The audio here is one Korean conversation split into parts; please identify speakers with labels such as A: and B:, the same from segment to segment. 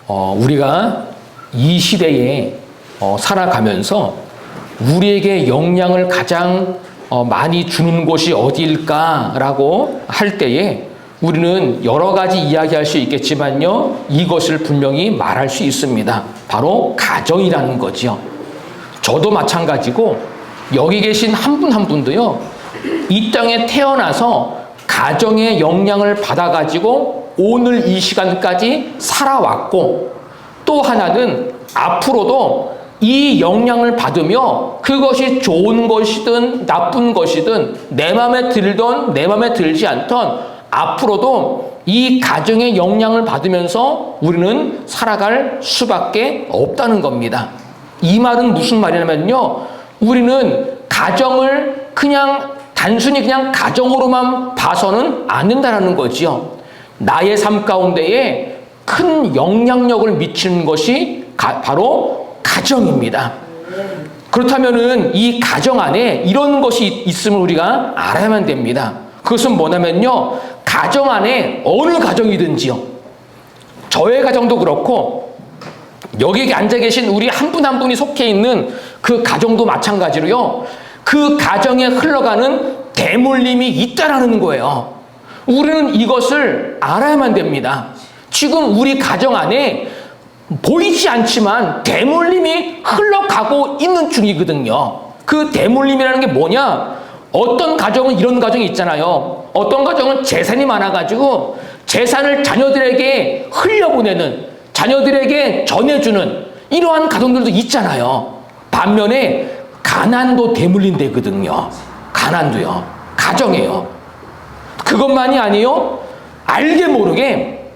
A: 우리가 이 시대에 살아가면서 우리에게 영향을 가장 많이 주는 곳이 어디일까라고 할 때에 우리는 여러 가지 이야기할 수 있겠지만요, 이것을 분명히 말할 수 있습니다. 바로 가정이라는 거죠. 저도 마찬가지고 여기 계신 한 분 한 분도요, 이 땅에 태어나서 가정의 영향을 받아가지고 오늘 이 시간까지 살아왔고, 또 하나는 앞으로도 이 영향을 받으며 그것이 좋은 것이든 나쁜 것이든 내 마음에 들던 내 마음에 들지 않던 앞으로도 이 가정의 영향을 받으면서 우리는 살아갈 수밖에 없다는 겁니다. 이 말은 무슨 말이냐면요, 우리는 가정을 단순히 그냥 가정으로만 봐서는 안 된다는 거지요. 나의 삶 가운데에 큰 영향력을 미치는 것이 바로 가정입니다. 그렇다면은 이 가정 안에 이런 것이 있음을 우리가 알아야만 됩니다. 그것은 뭐냐면요, 가정 안에 어느 가정이든지요, 저의 가정도 그렇고 여기 앉아 계신 우리 한 분 한 분이 속해 있는 그 가정도 마찬가지로요, 그 가정에 흘러가는 대물림이 있다라는 거예요. 우리는 이것을 알아야만 됩니다. 지금 우리 가정 안에 보이지 않지만 대물림이 흘러가고 있는 중이거든요. 그 대물림이라는 게 뭐냐? 어떤 가정은 이런 가정이 있잖아요. 어떤 가정은 재산이 많아가지고 재산을 자녀들에게 흘려보내는, 자녀들에게 전해주는 이러한 가정들도 있잖아요. 반면에 가난도 대물림되거든요. 가난도요. 가정이에요. 그것만이 아니요, 알게 모르게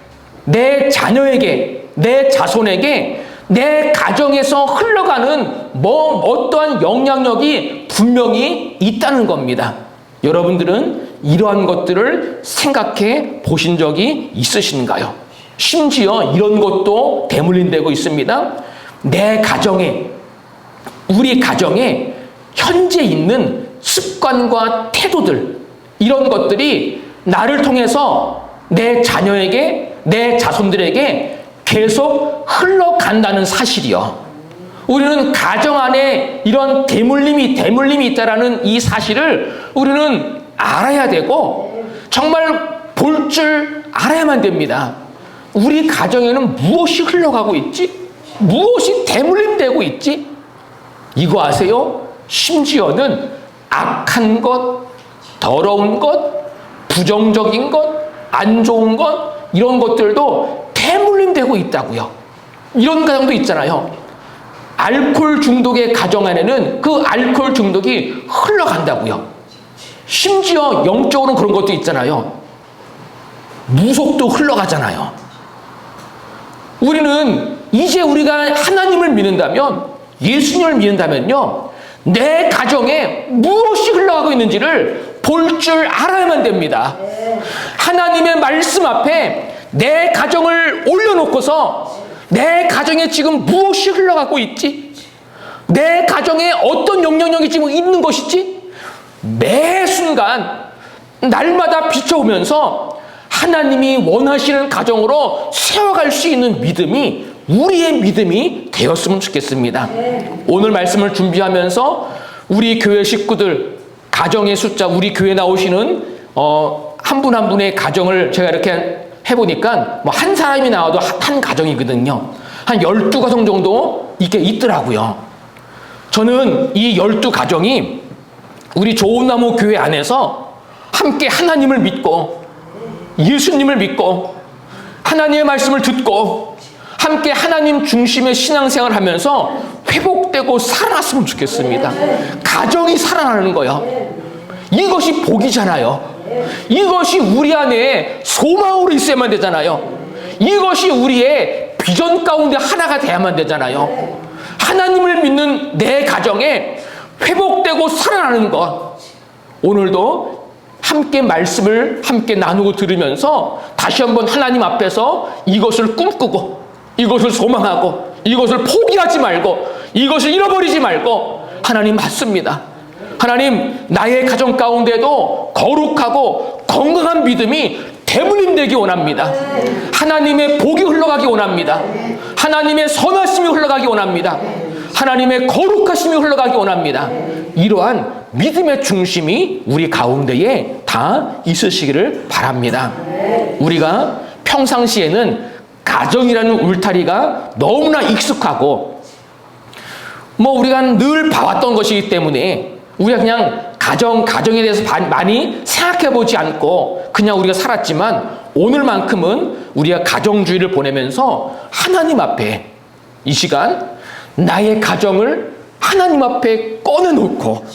A: 내 자녀에게, 내 자손에게, 내 가정에서 흘러가는 어떠한 영향력이 분명히 있다는 겁니다. 여러분들은 이러한 것들을 생각해 보신 적이 있으신가요? 심지어 이런 것도 대물림되고 있습니다. 내 가정에, 우리 가정에 현재 있는 습관과 태도들, 이런 것들이 나를 통해서 내 자녀에게, 내 자손들에게 계속 흘러간다는 사실이요. 우리는 가정 안에 이런 대물림이 있다라는 이 사실을 우리는 알아야 되고 정말 볼 줄 알아야만 됩니다. 우리 가정에는 무엇이 흘러가고 있지? 무엇이 대물림되고 있지? 이거 아세요? 심지어는 악한 것, 더러운 것, 부정적인 것, 안 좋은 것, 이런 것들도 대물림되고 있다고요. 이런 가정도 있잖아요. 알코올 중독의 가정 안에는 그 알코올 중독이 흘러간다고요. 심지어 영적으로는 그런 것도 있잖아요. 무속도 흘러가잖아요. 우리는 이제 우리가 하나님을 믿는다면, 예수님을 믿는다면요, 내 가정에 무엇이 흘러가고 있는지를 볼 줄 알아야만 됩니다. 하나님의 말씀 앞에 내 가정을 올려놓고서 내 가정에 지금 무엇이 흘러가고 있지? 내 가정에 어떤 영향력이 지금 있는 것이지? 매 순간 날마다 비춰오면서 하나님이 원하시는 가정으로 세워갈 수 있는 믿음이 우리의 믿음이 되었으면 좋겠습니다. 오늘 말씀을 준비하면서 우리 교회 식구들, 가정의 숫자, 우리 교회 나오시는 한 분 한 분의 가정을 제가 이렇게 해보니까 뭐 한 사람이 나와도 한 가정이거든요. 한 12가정 정도 이게 있더라고요. 저는 이 12가정이 우리 좋은나무 교회 안에서 함께 하나님을 믿고 예수님을 믿고 하나님의 말씀을 듣고 함께 하나님 중심의 신앙생활을 하면서 회복되고 살아났으면 좋겠습니다. 가정이 살아나는 거예요. 이것이 복이잖아요. 이것이 우리 안에 소망으로 있어야만 되잖아요. 이것이 우리의 비전 가운데 하나가 돼야만 되잖아요. 하나님을 믿는 내 가정에 회복되고 살아나는 것, 오늘도 함께 말씀을 함께 나누고 들으면서 다시 한번 하나님 앞에서 이것을 꿈꾸고 이것을 소망하고 이것을 포기하지 말고 이것을 잃어버리지 말고, 하나님 맞습니다. 하나님, 나의 가정 가운데도 거룩하고 건강한 믿음이 대물림 되기 원합니다. 하나님의 복이 흘러가기 원합니다. 하나님의 선하심이 흘러가기 원합니다. 하나님의 거룩하심이 흘러가기 원합니다. 이러한 믿음의 중심이 우리 가운데에 다 있으시기를 바랍니다. 우리가 평상시에는 가정이라는 울타리가 너무나 익숙하고 우리가 늘 봐왔던 것이기 때문에 우리가 그냥 가정에 대해서 많이 생각해 보지 않고 그냥 우리가 살았지만, 오늘만큼은 우리가 가정주의를 보내면서 하나님 앞에 이 시간 나의 가정을 하나님 앞에 꺼내놓고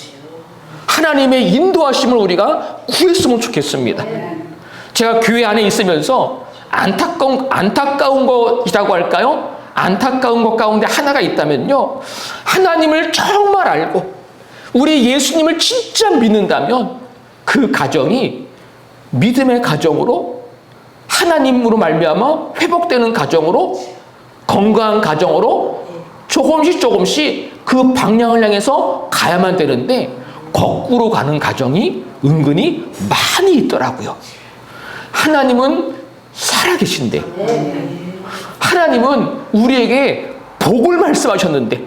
A: 하나님의 인도하심을 우리가 구했으면 좋겠습니다. 제가 교회 안에 있으면서 안타까운 것이라고 할까요? 안타까운 것 가운데 하나가 있다면요, 하나님을 정말 알고 우리 예수님을 진짜 믿는다면 그 가정이 믿음의 가정으로, 하나님으로 말미암아 회복되는 가정으로, 건강한 가정으로 조금씩 그 방향을 향해서 가야만 되는데, 거꾸로 가는 가정이 은근히 많이 있더라고요. 하나님은 살아계신데, 하나님은 우리에게 복을 말씀하셨는데,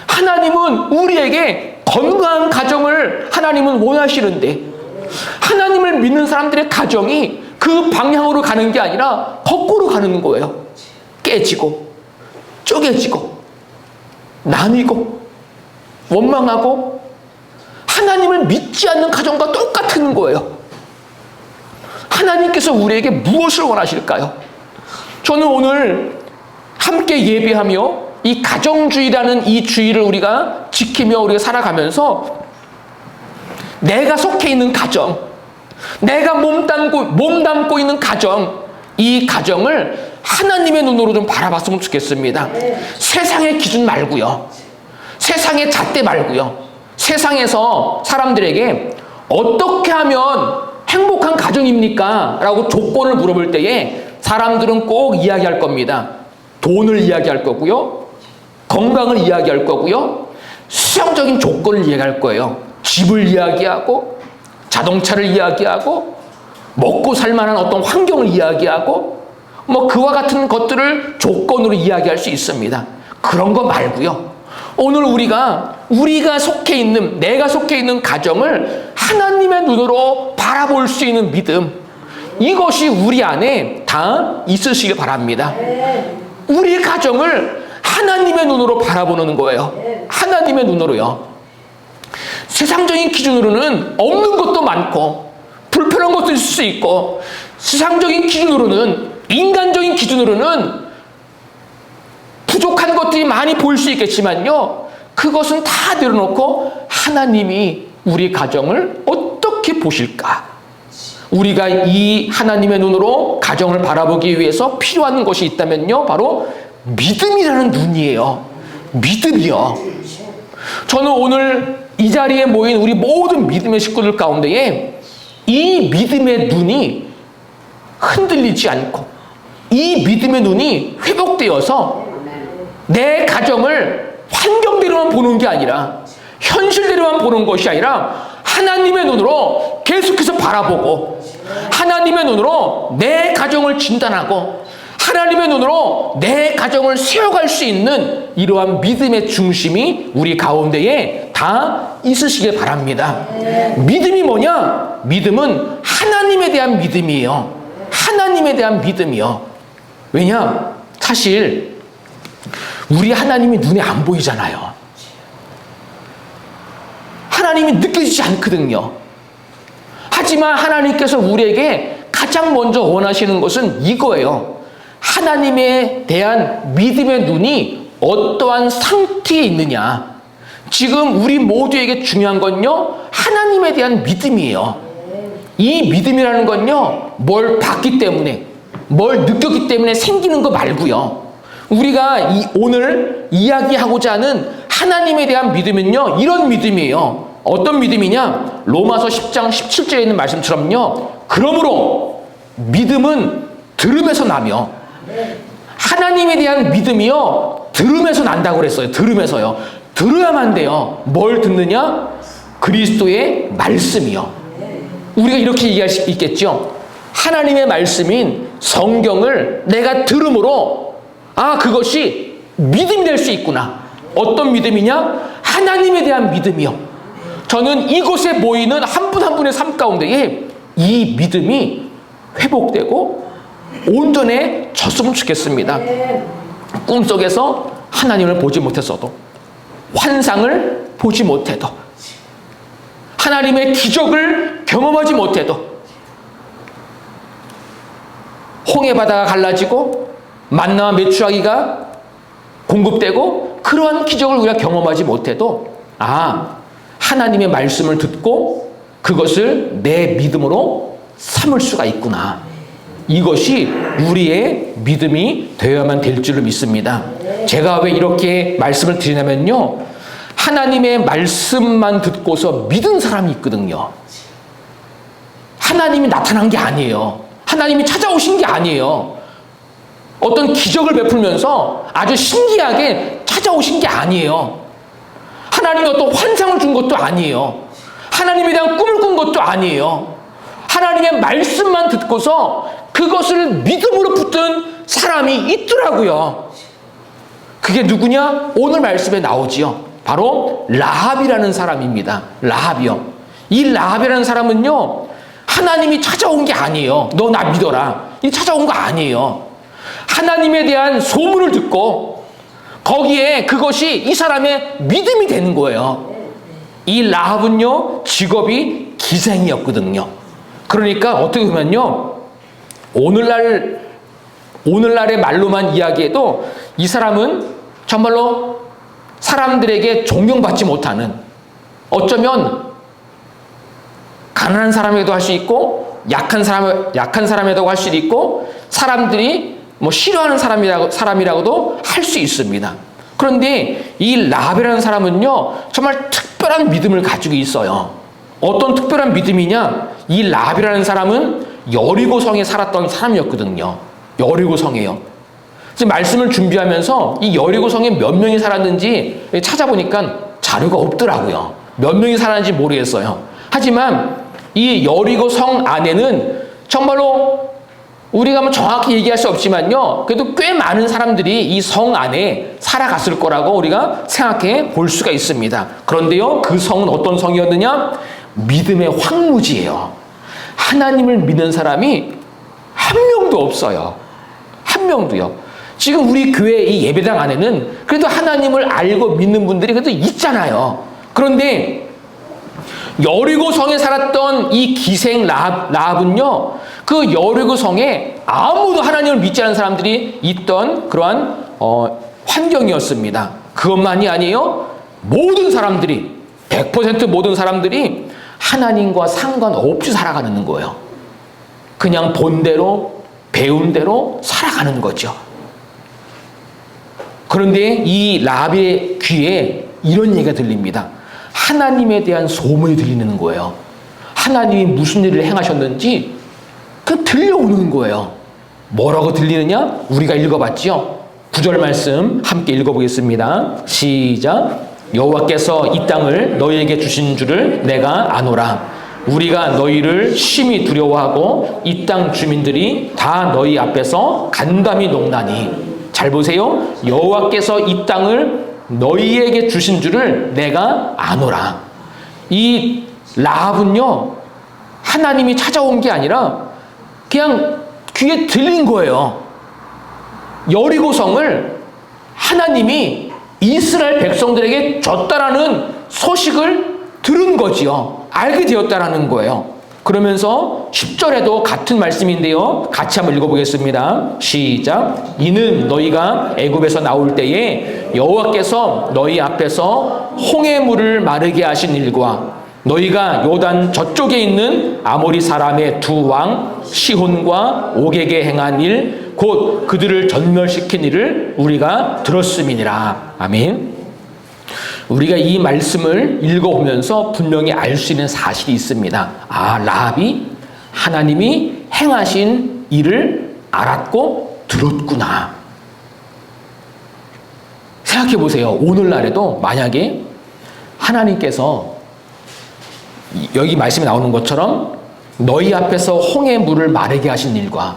A: 하나님은 우리에게 건강한 가정을 하나님은 원하시는데, 하나님을 믿는 사람들의 가정이 그 방향으로 가는 게 아니라 거꾸로 가는 거예요. 깨지고 쪼개지고 나뉘고 원망하고 하나님을 믿지 않는 가정과 똑같은 거예요. 하나님께서 우리에게 무엇을 원하실까요? 저는 오늘 함께 예배하며 이 가정주의라는 이 주의를 우리가 지키며 우리가 살아가면서 내가 속해 있는 가정, 내가 몸담고 있는 가정, 이 가정을 하나님의 눈으로 좀 바라봤으면 좋겠습니다. 세상의 기준 말고요. 세상의 잣대 말고요. 세상에서 사람들에게 어떻게 하면 행복한 가정입니까? 라고 조건을 물어볼 때에 사람들은 꼭 이야기할 겁니다. 돈을 이야기할 거고요. 건강을 이야기할 거고요. 수상적인 조건을 이야기할 거예요. 집을 이야기하고 자동차를 이야기하고 먹고 살 만한 어떤 환경을 이야기하고 그와 같은 것들을 조건으로 이야기할 수 있습니다. 그런 거 말고요. 오늘 우리가 속해 있는, 내가 속해 있는 가정을 하나님의 눈으로 바라볼 수 있는 믿음, 이것이 우리 안에 다 있으시길 바랍니다. 우리 가정을 하나님의 눈으로 바라보는 거예요. 하나님의 눈으로요. 세상적인 기준으로는 없는 것도 많고 불편한 것도 있을 수 있고, 세상적인 기준으로는, 인간적인 기준으로는 부족한 것들이 많이 보일 수 있겠지만요, 그것은 다 내려놓고 하나님이 우리 가정을 어떻게 보실까? 우리가 이 하나님의 눈으로 가정을 바라보기 위해서 필요한 것이 있다면요, 바로 믿음이라는 눈이에요. 믿음이요. 저는 오늘 이 자리에 모인 우리 모든 믿음의 식구들 가운데에 이 믿음의 눈이 흔들리지 않고, 이 믿음의 눈이 회복되어서 내 가정을 환경대로만 보는 게 아니라, 현실대로만 보는 것이 아니라 하나님의 눈으로 계속해서 바라보고, 하나님의 눈으로 내 가정을 진단하고, 하나님의 눈으로 내 가정을 세워갈 수 있는 이러한 믿음의 중심이 우리 가운데에 다 있으시길 바랍니다. 믿음이 뭐냐? 믿음은 하나님에 대한 믿음이에요. 하나님에 대한 믿음이요. 왜냐? 사실 우리 하나님이 눈에 안 보이잖아요. 하나님이 느껴지지 않거든요. 하지만 하나님께서 우리에게 가장 먼저 원하시는 것은 이거예요. 하나님에 대한 믿음의 눈이 어떠한 상태에 있느냐. 지금 우리 모두에게 중요한 건요, 하나님에 대한 믿음이에요. 이 믿음이라는 건요, 뭘 봤기 때문에, 뭘 느꼈기 때문에 생기는 거 말고요. 우리가 오늘 이야기하고자 하는 하나님에 대한 믿음은요, 이런 믿음이에요. 어떤 믿음이냐? 로마서 10장 17절에 있는 말씀처럼요, 그러므로 믿음은 들음에서 나며, 하나님에 대한 믿음이요, 들음에서 난다고 그랬어요. 들음에서요. 들어야만 돼요. 뭘 듣느냐? 그리스도의 말씀이요. 우리가 이렇게 얘기할 수 있겠죠. 하나님의 말씀인 성경을 내가 들음으로 그것이 믿음이 될 수 있구나. 어떤 믿음이냐? 하나님에 대한 믿음이요. 저는 이곳에 모이는 한 분 한 분의 삶 가운데에 이 믿음이 회복되고 온전해졌으면 좋겠습니다. 꿈속에서 하나님을 보지 못했어도, 환상을 보지 못해도, 하나님의 기적을 경험하지 못해도, 홍해바다가 갈라지고 만나와 메추라기가 공급되고 그러한 기적을 우리가 경험하지 못해도 하나님의 말씀을 듣고 그것을 내 믿음으로 삼을 수가 있구나. 이것이 우리의 믿음이 되어야만 될 줄로 믿습니다. 제가 왜 이렇게 말씀을 드리냐면요, 하나님의 말씀만 듣고서 믿은 사람이 있거든요. 하나님이 나타난 게 아니에요. 하나님이 찾아오신 게 아니에요. 어떤 기적을 베풀면서 아주 신기하게 찾아오신 게 아니에요. 하나님이 어떤 환상을 준 것도 아니에요. 하나님에 대한 꿈을 꾼 것도 아니에요. 하나님의 말씀만 듣고서 그것을 믿음으로 붙든 사람이 있더라고요. 그게 누구냐? 오늘 말씀에 나오지요. 바로 라합이라는 사람입니다. 라합이요. 이 라합이라는 사람은요, 하나님이 찾아온 게 아니에요. 너 나 믿어라. 이 찾아온 거 아니에요. 하나님에 대한 소문을 듣고 거기에 그것이 이 사람의 믿음이 되는 거예요. 이 라합은요, 직업이 기생이었거든요. 그러니까 어떻게 보면요, 오늘날의 말로만 이야기해도 이 사람은 정말로 사람들에게 존경받지 못하는, 어쩌면 가난한 사람에도 할 수 있고 약한 사람에도 할 수 있고 사람들이 싫어하는 사람이라고도 할 수 있습니다. 그런데 이 라합이라는 사람은요, 정말 특별한 믿음을 가지고 있어요. 어떤 특별한 믿음이냐? 이 라합이라는 사람은 여리고성에 살았던 사람이었거든요. 여리고성에요. 지금 말씀을 준비하면서 이 여리고성에 몇 명이 살았는지 찾아보니까 자료가 없더라고요. 몇 명이 살았는지 모르겠어요. 하지만 이 여리고성 안에는 정말로 우리가 정확히 얘기할 수 없지만요, 그래도 꽤 많은 사람들이 이 성 안에 살아갔을 거라고 우리가 생각해 볼 수가 있습니다. 그런데요, 그 성은 어떤 성이었느냐? 믿음의 황무지예요. 하나님을 믿는 사람이 한 명도 없어요. 한 명도요. 지금 우리 교회 이 예배당 안에는 그래도 하나님을 알고 믿는 분들이 그래도 있잖아요. 그런데 여리고성에 살았던 이 기생 라합은요, 그 여리고성에 아무도 하나님을 믿지 않는 사람들이 있던 그러한 환경이었습니다. 그것만이 아니에요. 모든 사람들이, 100% 모든 사람들이 하나님과 상관없이 살아가는 거예요. 그냥 본 대로, 배운 대로 살아가는 거죠. 그런데 이 라합의 귀에 이런 얘기가 들립니다. 하나님에 대한 소문이 들리는 거예요. 하나님이 무슨 일을 행하셨는지 그 들려오는 거예요. 뭐라고 들리느냐? 우리가 읽어봤죠? 9절 말씀 함께 읽어보겠습니다. 시작. 여호와께서 이 땅을 너희에게 주신 줄을 내가 아노라. 우리가 너희를 심히 두려워하고 이 땅 주민들이 다 너희 앞에서 간담이 녹나니. 잘 보세요. 여호와께서 이 땅을 너희에게 주신 줄을 내가 아노라. 이 라합은요, 하나님이 찾아온 게 아니라 그냥 귀에 들린 거예요. 여리고성을 하나님이 이스라엘 백성들에게 줬다라는 소식을 들은 거지요. 알게 되었다라는 거예요. 그러면서 10절에도 같은 말씀인데요, 같이 한번 읽어보겠습니다. 시작. 이는 너희가 애굽에서 나올 때에 여호와께서 너희 앞에서 홍해물을 마르게 하신 일과 너희가 요단 저쪽에 있는 아모리 사람의 두 왕 시혼과 옥에게 행한 일, 곧 그들을 전멸시킨 일을 우리가 들었음이니라. 아멘. 우리가 이 말씀을 읽어보면서 분명히 알 수 있는 사실이 있습니다. 라합이 하나님이 행하신 일을 알았고 들었구나. 생각해 보세요. 오늘날에도 만약에 하나님께서 여기 말씀에 나오는 것처럼 너희 앞에서 홍해 물을 마르게 하신 일과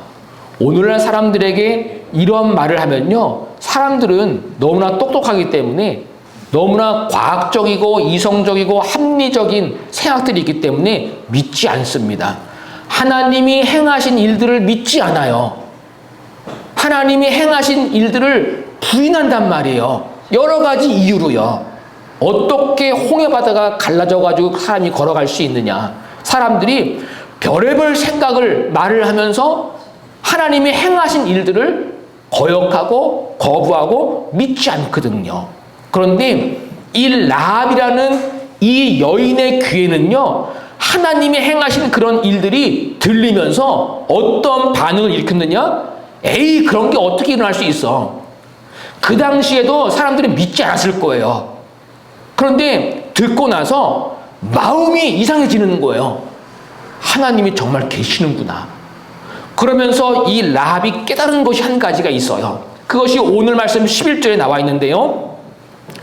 A: 오늘날 사람들에게 이런 말을 하면요, 사람들은 너무나 똑똑하기 때문에 너무나 과학적이고 이성적이고 합리적인 생각들이 있기 때문에 믿지 않습니다. 하나님이 행하신 일들을 믿지 않아요. 하나님이 행하신 일들을 부인한단 말이에요. 여러 가지 이유로요. 어떻게 홍해바다가 갈라져가지고 사람이 걸어갈 수 있느냐. 사람들이 별의별 생각을 말을 하면서 하나님이 행하신 일들을 거역하고 거부하고 믿지 않거든요. 그런데 이 라합이라는 이 여인의 귀에는요, 하나님이 행하신 그런 일들이 들리면서 어떤 반응을 일으켰느냐? 에이, 그런 게 어떻게 일어날 수 있어? 그 당시에도 사람들이 믿지 않았을 거예요. 그런데 듣고 나서 마음이 이상해지는 거예요. 하나님이 정말 계시는구나. 그러면서 이 라합이 깨달은 것이 한 가지가 있어요. 그것이 오늘 말씀 11절에 나와 있는데요.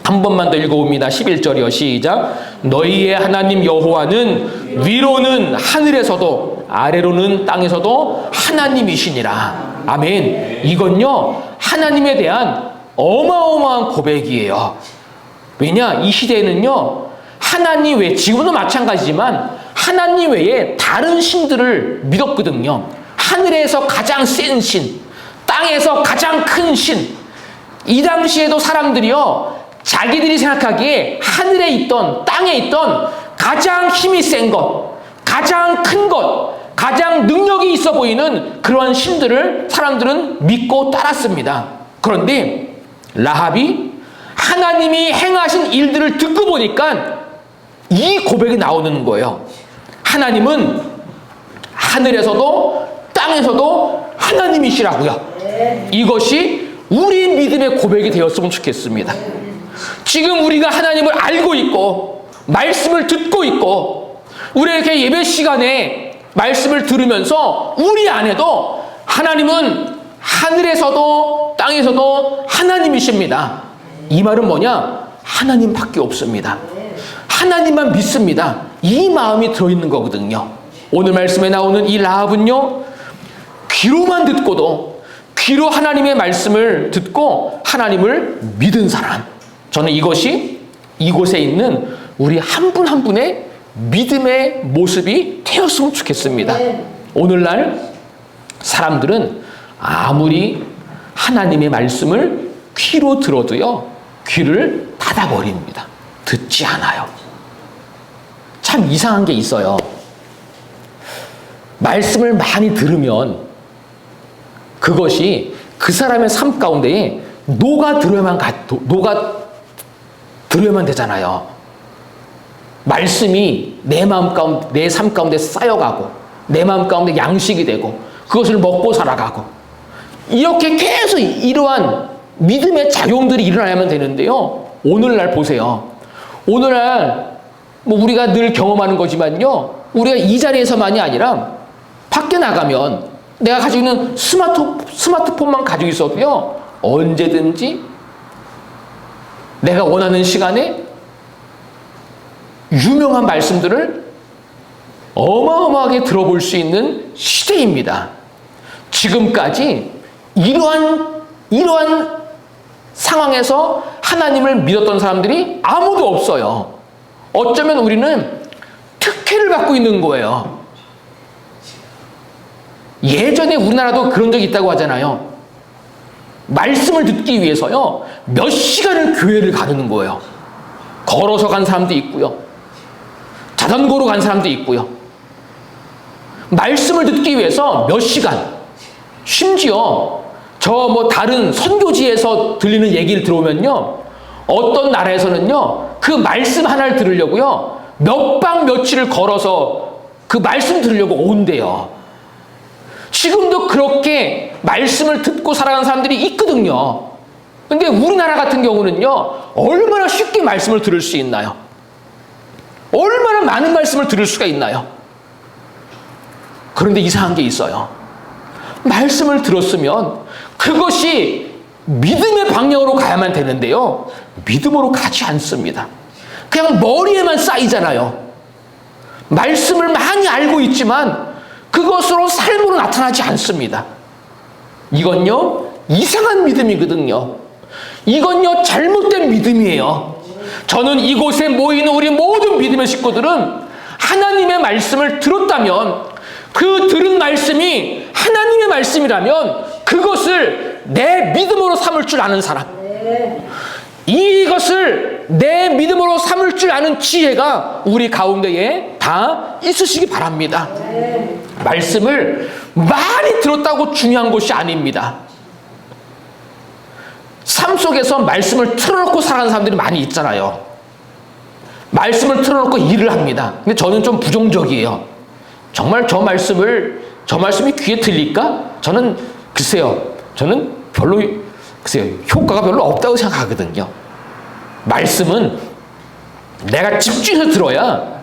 A: 한 번만 더 읽어봅니다. 11절이요. 시작. 너희의 하나님 여호와는 위로는 하늘에서도 아래로는 땅에서도 하나님이시니라. 아멘. 이건요, 하나님에 대한 어마어마한 고백이에요. 왜냐? 이 시대에는요, 하나님 외에, 지금도 마찬가지지만 하나님 외에 다른 신들을 믿었거든요. 하늘에서 가장 센 신, 땅에서 가장 큰 신. 이 당시에도 사람들이요, 자기들이 생각하기에 하늘에 있던, 땅에 있던 가장 힘이 센 것, 가장 큰 것, 가장 능력이 있어 보이는 그러한 신들을 사람들은 믿고 따랐습니다. 그런데 라합이 하나님이 행하신 일들을 듣고 보니까 이 고백이 나오는 거예요. 하나님은 하늘에서도 땅에서도 하나님이시라고요. 이것이 우리 믿음의 고백이 되었으면 좋겠습니다. 지금 우리가 하나님을 알고 있고 말씀을 듣고 있고 우리에게 예배 시간에 말씀을 들으면서 우리 안에도 하나님은 하늘에서도 땅에서도 하나님이십니다. 이 말은 뭐냐? 하나님밖에 없습니다. 하나님만 믿습니다. 이 마음이 들어있는 거거든요. 오늘 말씀에 나오는 이 라합은요, 귀로만 듣고도 귀로 하나님의 말씀을 듣고 하나님을 믿은 사람. 저는 이것이 이곳에 있는 우리 한 분 한 분의 믿음의 모습이 되었으면 좋겠습니다. 오늘날 사람들은 아무리 하나님의 말씀을 귀로 들어도요, 귀를 닫아버립니다. 듣지 않아요. 참 이상한 게 있어요. 말씀을 많이 들으면 그것이 그 사람의 삶 가운데에 녹아 들어야만 되잖아요. 말씀이 내 마음 가운데, 내 삶 가운데 쌓여가고 내 마음 가운데 양식이 되고 그것을 먹고 살아가고 이렇게 계속 이러한 믿음의 작용들이 일어나야만 되는데요. 오늘날 보세요. 오늘날 뭐 우리가 늘 경험하는 거지만요, 우리가 이 자리에서만이 아니라 밖에 나가면 내가 가지고 있는 스마트폰만 가지고 있어도요, 언제든지 내가 원하는 시간에 유명한 말씀들을 어마어마하게 들어볼 수 있는 시대입니다. 지금까지 이러한 상황에서 하나님을 믿었던 사람들이 아무도 없어요. 어쩌면 우리는 특혜를 받고 있는 거예요. 예전에 우리나라도 그런 적이 있다고 하잖아요. 말씀을 듣기 위해서요, 몇 시간을 교회를 가는 거예요. 걸어서 간 사람도 있고요, 자전거로 간 사람도 있고요. 말씀을 듣기 위해서 몇 시간, 심지어 저 뭐 다른 선교지에서 들리는 얘기를 들어오면요, 어떤 나라에서는요, 그 말씀 하나를 들으려고요, 몇 박 며칠을 걸어서 그 말씀 들으려고 온대요. 지금도 그렇게 말씀을 듣고 살아가는 사람들이 있거든요. 근데 우리나라 같은 경우는요, 얼마나 쉽게 말씀을 들을 수 있나요? 얼마나 많은 말씀을 들을 수가 있나요? 그런데 이상한 게 있어요. 말씀을 들었으면 그것이 믿음의 방향으로 가야만 되는데요, 믿음으로 가지 않습니다. 그냥 머리에만 쌓이잖아요. 말씀을 많이 알고 있지만 그것으로 삶으로 나타나지 않습니다. 이건요, 이상한 믿음이거든요. 이건요, 잘못된 믿음이에요. 저는 이곳에 모이는 우리 모든 믿음의 식구들은 하나님의 말씀을 들었다면, 그 들은 말씀이 하나님의 말씀이라면 그것을 내 믿음으로 삼을 줄 아는 사람, 이것을 내 믿음으로 삼을 줄 아는 지혜가 우리 가운데에 다 있으시기 바랍니다. 말씀을 많이 들었다고 중요한 것이 아닙니다. 삶 속에서 말씀을 틀어놓고 살아가는 사람들이 많이 있잖아요. 말씀을 틀어놓고 일을 합니다. 근데 저는 좀 부정적이에요. 정말 저 말씀이 귀에 들릴까? 저는 효과가 별로 없다고 생각하거든요. 말씀은 내가 집중해서 들어야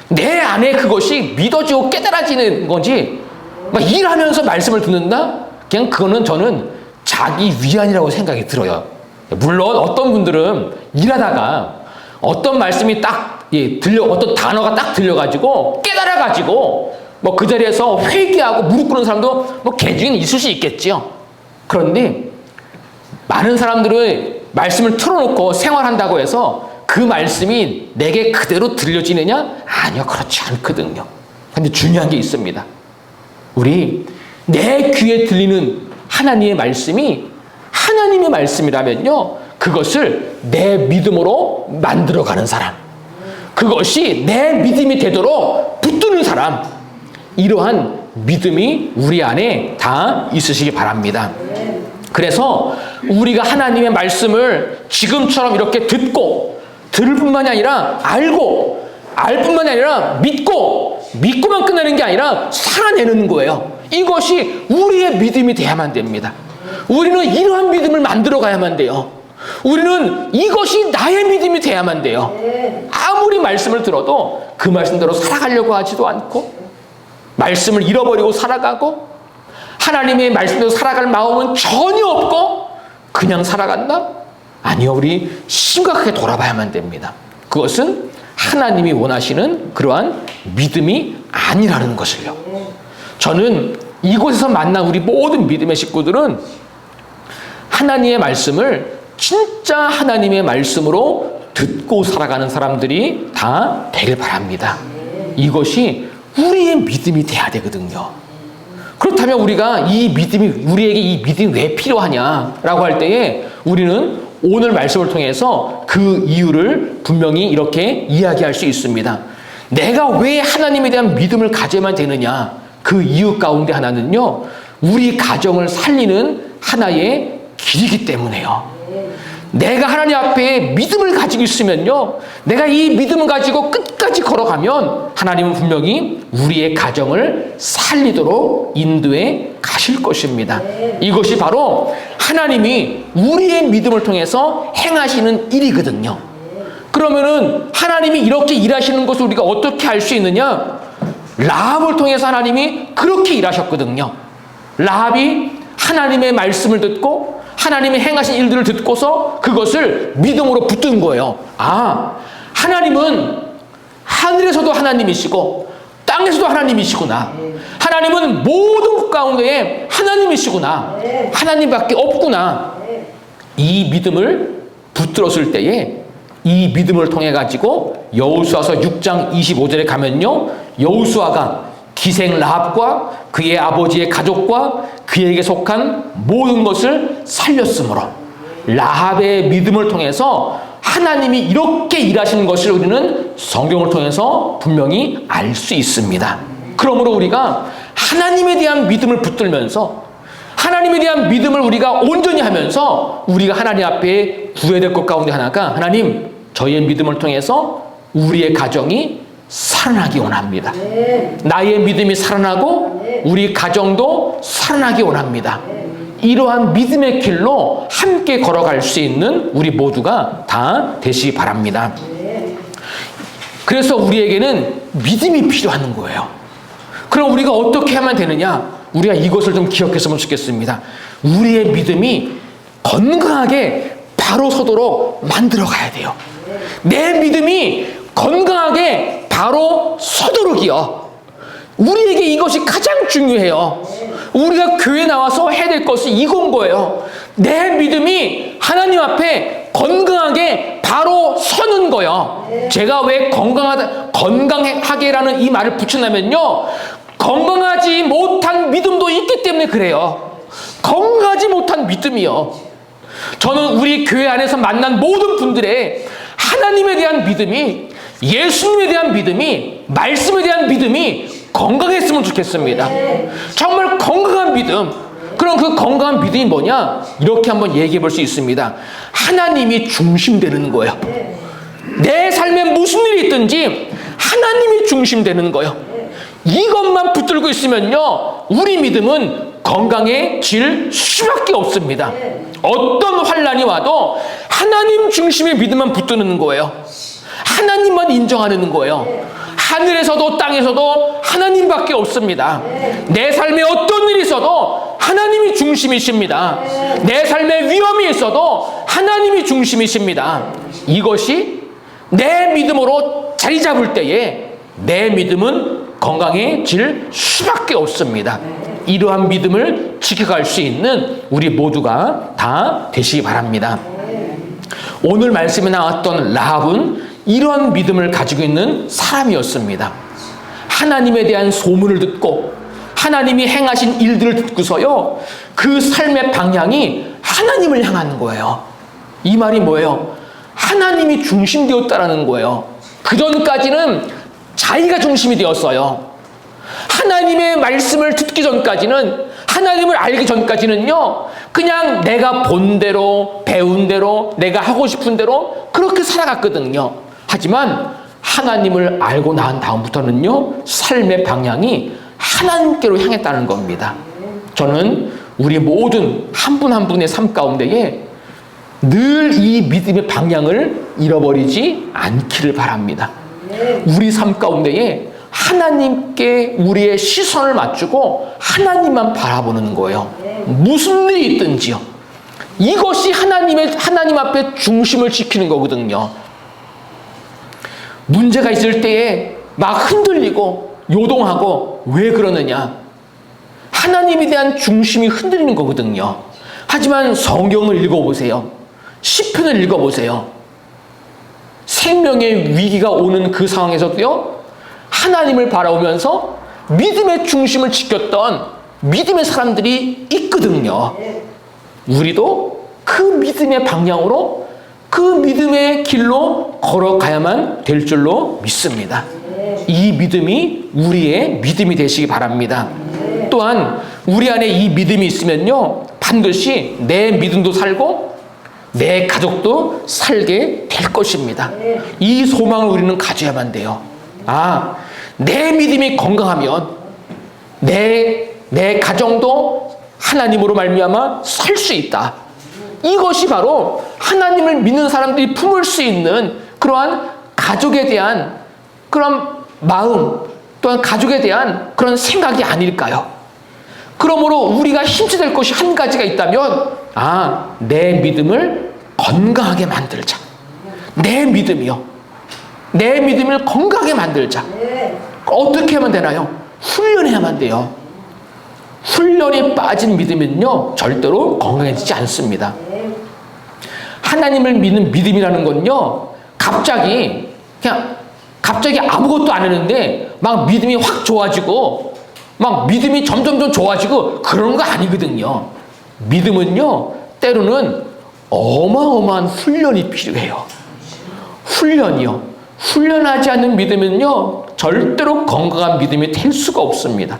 A: 내 안에 그것이 믿어지고 깨달아지는 거지, 막 일하면서 말씀을 듣는다? 그냥 그거는 저는 자기 위안이라고 생각이 들어요. 물론 어떤 분들은 일하다가 어떤 말씀이 딱 어떤 단어가 딱 들려가지고 깨달아가지고 뭐 그 자리에서 회개하고 무릎 꿇는 사람도 뭐 개중에는 있을 수 있겠지요. 그런데 많은 사람들은 말씀을 틀어놓고 생활한다고 해서 그 말씀이 내게 그대로 들려지느냐? 아니요, 그렇지 않거든요. 근데 중요한 게 있습니다. 우리 내 귀에 들리는 하나님의 말씀이 하나님의 말씀이라면요, 그것을 내 믿음으로 만들어가는 사람, 그것이 내 믿음이 되도록 붙드는 사람, 이러한 믿음이 우리 안에 다 있으시기 바랍니다. 그래서 우리가 하나님의 말씀을 지금처럼 이렇게 듣고, 들을 뿐만이 아니라 알고, 알 뿐만이 아니라 믿고만 끝나는 게 아니라 살아내는 거예요. 이것이 우리의 믿음이 돼야만 됩니다. 우리는 이러한 믿음을 만들어 가야만 돼요. 우리는 이것이 나의 믿음이 돼야만 돼요. 아무리 말씀을 들어도 그 말씀대로 살아가려고 하지도 않고, 말씀을 잃어버리고 살아가고, 하나님의 말씀대로 살아갈 마음은 전혀 없고 그냥 살아간다? 아니요, 우리 심각하게 돌아봐야만 됩니다. 그것은 하나님이 원하시는 그러한 믿음이 아니라는 것을요. 저는 이곳에서 만난 우리 모든 믿음의 식구들은 하나님의 말씀을 진짜 하나님의 말씀으로 듣고 살아가는 사람들이 다 되길 바랍니다. 이것이 우리의 믿음이 돼야 되거든요. 그렇다면 우리에게 이 믿음이 왜 필요하냐라고 할 때에 우리는 오늘 말씀을 통해서 그 이유를 분명히 이렇게 이야기할 수 있습니다. 내가 왜 하나님에 대한 믿음을 가져야만 되느냐? 그 이유 가운데 하나는요, 우리 가정을 살리는 하나의 길이기 때문에요. 내가 하나님 앞에 믿음을 가지고 있으면요, 내가 이 믿음을 가지고 끝까지 걸어가면 하나님은 분명히 우리의 가정을 살리도록 인도해 가실 것입니다. 이것이 바로 하나님이 우리의 믿음을 통해서 행하시는 일이거든요. 그러면은 하나님이 이렇게 일하시는 것을 우리가 어떻게 알 수 있느냐? 라합을 통해서 하나님이 그렇게 일하셨거든요. 라합이 하나님의 말씀을 듣고 하나님이 행하신 일들을 듣고서 그것을 믿음으로 붙든 거예요. 아, 하나님은 하늘에서도 하나님이시고 땅에서도 하나님이시구나. 하나님은 모든 것 가운데에 하나님이시구나. 하나님밖에 없구나. 이 믿음을 붙들었을 때에 이 믿음을 통해 가지고 여호수아서 6장 25절에 가면요, 여호수아가 기생 라합과 그의 아버지의 가족과 그에게 속한 모든 것을 살렸으므로 라합의 믿음을 통해서 하나님이 이렇게 일하시는 것을 우리는 성경을 통해서 분명히 알 수 있습니다. 그러므로 우리가 하나님에 대한 믿음을 붙들면서 하나님에 대한 믿음을 우리가 온전히 하면서 우리가 하나님 앞에 구해야 될 것 가운데 하나가, 하나님, 저희의 믿음을 통해서 우리의 가정이 살아나기 원합니다. 나의 믿음이 살아나고 우리 가정도 살아나기 원합니다. 이러한 믿음의 길로 함께 걸어갈 수 있는 우리 모두가 다 되시기 바랍니다. 그래서 우리에게는 믿음이 필요한 거예요. 그럼 우리가 어떻게 하면 되느냐? 우리가 이것을 좀 기억했으면 좋겠습니다. 우리의 믿음이 건강하게 바로 서도록 만들어 가야 돼요. 내 믿음이 건강하게 바로 서도록이요. 우리에게 이것이 가장 중요해요. 우리가 교회 나와서 해야 될 것이 이건 거예요. 내 믿음이 하나님 앞에 건강하게 바로 서는 거예요. 제가 왜 건강하게라는 이 말을 붙였냐면요, 건강하지 못한 믿음도 있기 때문에 그래요. 건강하지 못한 믿음이요. 저는 우리 교회 안에서 만난 모든 분들의 하나님에 대한 믿음이, 예수님에 대한 믿음이, 말씀에 대한 믿음이 건강했으면 좋겠습니다. 정말 건강한 믿음. 그럼 그 건강한 믿음이 뭐냐? 이렇게 한번 얘기해 볼 수 있습니다. 하나님이 중심되는 거예요. 내 삶에 무슨 일이 있든지 하나님이 중심되는 거예요. 이것만 붙들고 있으면요, 우리 믿음은 건강해질 수밖에 없습니다. 어떤 환난이 와도 하나님 중심의 믿음만 붙드는 거예요. 하나님만 인정하는 거예요. 하늘에서도 땅에서도 하나님밖에 없습니다. 내 삶에 어떤 일이 있어도 하나님이 중심이십니다. 내 삶에 위험이 있어도 하나님이 중심이십니다. 이것이 내 믿음으로 자리 잡을 때에 내 믿음은 건강해질 수밖에 없습니다. 이러한 믿음을 지켜갈 수 있는 우리 모두가 다 되시기 바랍니다. 오늘 말씀에 나왔던 라합은 이러한 믿음을 가지고 있는 사람이었습니다. 하나님에 대한 소문을 듣고 하나님이 행하신 일들을 듣고서요, 그 삶의 방향이 하나님을 향하는 거예요. 이 말이 뭐예요? 하나님이 중심되었다라는 거예요. 그전까지는 자기가 중심이 되었어요. 하나님의 말씀을 듣기 전까지는, 하나님을 알기 전까지는요, 그냥 내가 본 대로, 배운 대로, 내가 하고 싶은 대로 그렇게 살아갔거든요. 하지만 하나님을 알고 난 다음부터는요, 삶의 방향이 하나님께로 향했다는 겁니다. 저는 우리 모든 한 분 한 분의 삶 가운데에 늘 이 믿음의 방향을 잃어버리지 않기를 바랍니다. 우리 삶 가운데에 하나님께 우리의 시선을 맞추고 하나님만 바라보는 거예요. 무슨 일이 있든지요. 이것이 하나님 앞에 중심을 지키는 거거든요. 문제가 있을 때에 막 흔들리고 요동하고, 왜 그러느냐? 하나님에 대한 중심이 흔들리는 거거든요. 하지만 성경을 읽어보세요. 시편을 읽어보세요. 생명의 위기가 오는 그 상황에서도요, 하나님을 바라보면서 믿음의 중심을 지켰던 믿음의 사람들이 있거든요. 우리도 그 믿음의 방향으로, 그 믿음의 길로 걸어가야만 될 줄로 믿습니다. 이 믿음이 우리의 믿음이 되시기 바랍니다. 또한 우리 안에 이 믿음이 있으면요, 반드시 내 믿음도 살고 내 가족도 살게 될 것입니다. 이 소망을 우리는 가져야만 돼요. 내 믿음이 건강하면 내 가정도 하나님으로 말미암아 설 수 있다. 이것이 바로 하나님을 믿는 사람들이 품을 수 있는 그러한 가족에 대한 그런 마음, 또한 가족에 대한 그런 생각이 아닐까요? 그러므로 우리가 힘써야 될 것이 한 가지가 있다면, 내 믿음을 건강하게 만들자. 내 믿음이요. 내 믿음을 건강하게 만들자. 어떻게 하면 되나요? 훈련해야만 돼요. 훈련이 빠진 믿음은요, 절대로 건강해지지 않습니다. 하나님을 믿는 믿음이라는 건요, 갑자기 아무것도 안 했는데 막 믿음이 확 좋아지고 막 믿음이 점점 좋아지고 그런 거 아니거든요. 믿음은요, 때로는 어마어마한 훈련이 필요해요. 훈련이요. 훈련하지 않는 믿음은요, 절대로 건강한 믿음이 될 수가 없습니다.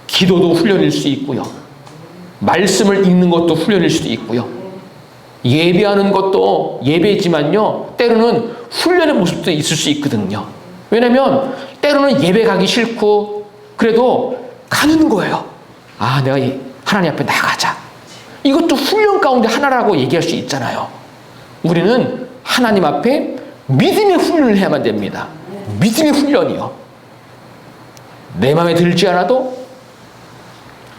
A: 기도도 훈련일 수 있고요. 말씀을 읽는 것도 훈련일 수도 있고요. 예배하는 것도 예배지만요, 때로는 훈련의 모습도 있을 수 있거든요. 왜냐면 때로는 예배 가기 싫고 그래도 가는 거예요. 내가 하나님 앞에 나가자. 이것도 훈련 가운데 하나라고 얘기할 수 있잖아요. 우리는 하나님 앞에 믿음의 훈련을 해야만 됩니다. 믿음의 훈련이요. 내 마음에 들지 않아도,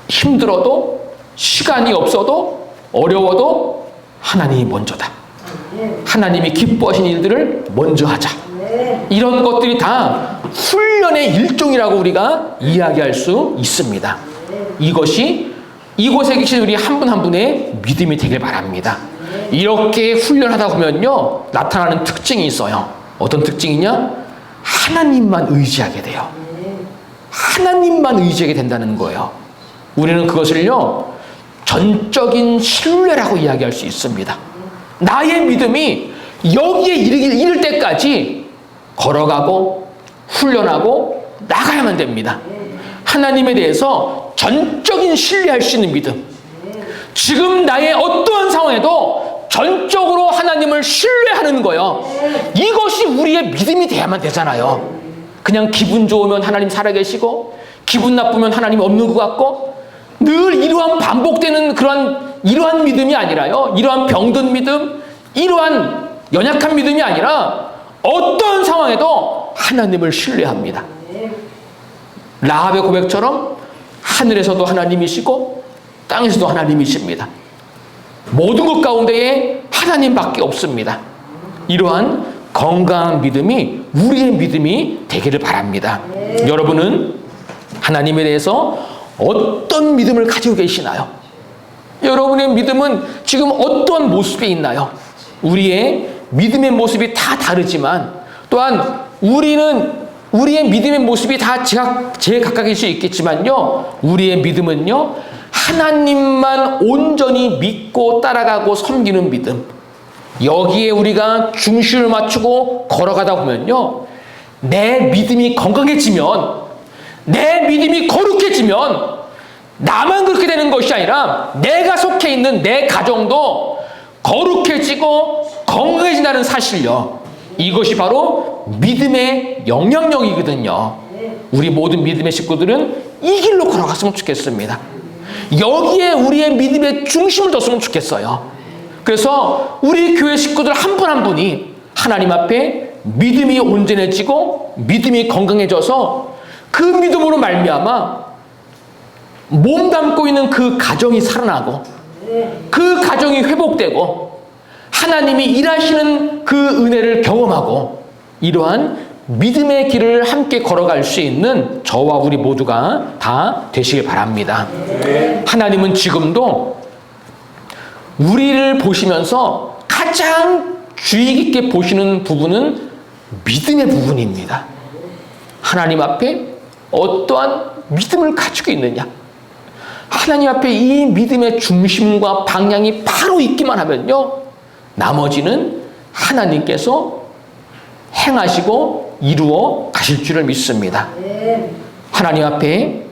A: 힘들어도, 시간이 없어도, 어려워도 하나님이 먼저다. 하나님이 기뻐하신 일들을 먼저 하자. 이런 것들이 다 훈련의 일종이라고 우리가 이야기할 수 있습니다. 이것이 이곳에 계신 우리 한 분 한 분의 믿음이 되길 바랍니다. 이렇게 훈련하다 보면요, 나타나는 특징이 있어요. 어떤 특징이냐? 하나님만 의지하게 돼요. 하나님만 의지하게 된다는 거예요. 우리는 그것을요, 전적인 신뢰라고 이야기할 수 있습니다. 나의 믿음이 여기에 이를 때까지 걸어가고 훈련하고 나가야만 됩니다. 하나님에 대해서 전적인 신뢰할 수 있는 믿음. 지금 나의 어떠한 상황에도 전적으로 하나님을 신뢰하는 거예요. 이것이 우리의 믿음이 돼야만 되잖아요. 그냥 기분 좋으면 하나님 살아계시고 기분 나쁘면 하나님 없는 것 같고 늘 이러한 반복되는 이러한 믿음이 아니라요. 이러한 병든 믿음, 이러한 연약한 믿음이 아니라 어떤 상황에도 하나님을 신뢰합니다. 라합의 고백처럼 하늘에서도 하나님이시고 땅에서도 하나님이십니다. 모든 것 가운데에 하나님밖에 없습니다. 이러한 건강한 믿음이 우리의 믿음이 되기를 바랍니다. 여러분은 하나님에 대해서 어떤 믿음을 가지고 계시나요? 여러분의 믿음은 지금 어떤 모습에 있나요? 우리의 믿음의 모습이 다 다르지만 또한 우리의 믿음의 모습이 다 제각각일 수 있겠지만요, 우리의 믿음은요, 하나님만 온전히 믿고 따라가고 섬기는 믿음. 여기에 우리가 중심을 맞추고 걸어가다 보면요, 내 믿음이 건강해지면, 내 믿음이 거룩해지면 나만 그렇게 되는 것이 아니라 내가 속해 있는 내 가정도 거룩해지고 건강해진다는 사실요. 이것이 바로 믿음의 영향력이거든요. 우리 모든 믿음의 식구들은 이 길로 걸어갔으면 좋겠습니다. 여기에 우리의 믿음의 중심을 뒀으면 좋겠어요. 그래서 우리 교회 식구들 한 분 한 분이 하나님 앞에 믿음이 온전해지고 믿음이 건강해져서 그 믿음으로 말미암아 몸담고 있는 그 가정이 살아나고 그 가정이 회복되고 하나님이 일하시는 그 은혜를 경험하고 이러한 믿음의 길을 함께 걸어갈 수 있는 저와 우리 모두가 다 되시길 바랍니다. 하나님은 지금도 우리를 보시면서 가장 주의 깊게 보시는 부분은 믿음의 부분입니다. 하나님 앞에 어떠한 믿음을 가지고 있느냐, 하나님 앞에 이 믿음의 중심과 방향이 바로 있기만 하면요, 나머지는 하나님께서 행하시고 이루어 가실 줄을 믿습니다. 하나님 앞에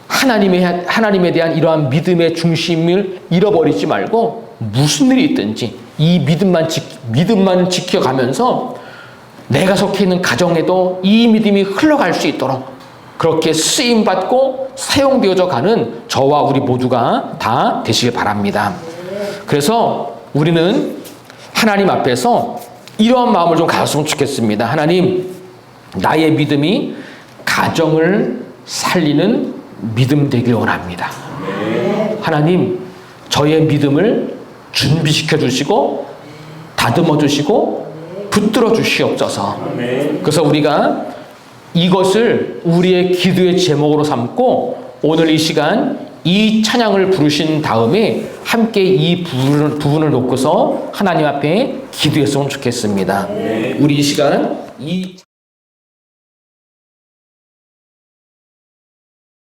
A: 하나님에 대한 이러한 믿음의 중심을 잃어버리지 말고 무슨 일이 있든지 이 믿음만 지켜가면서 내가 속해 있는 가정에도 이 믿음이 흘러갈 수 있도록 그렇게 쓰임받고 사용되어져 가는 저와 우리 모두가 다 되시길 바랍니다. 그래서 우리는 하나님 앞에서 이러한 마음을 좀 가졌으면 좋겠습니다. 하나님, 나의 믿음이 가정을 살리는 믿음 되길 원합니다. 하나님, 저의 믿음을 준비시켜 주시고 다듬어 주시고 붙들어 주시옵소서. 그래서 우리가 이것을 우리의 기도의 제목으로 삼고 오늘 이 시간 이 찬양을 부르신 다음에 함께 이 부분을 놓고서 하나님 앞에 기도했으면 좋겠습니다. 우리 이 시간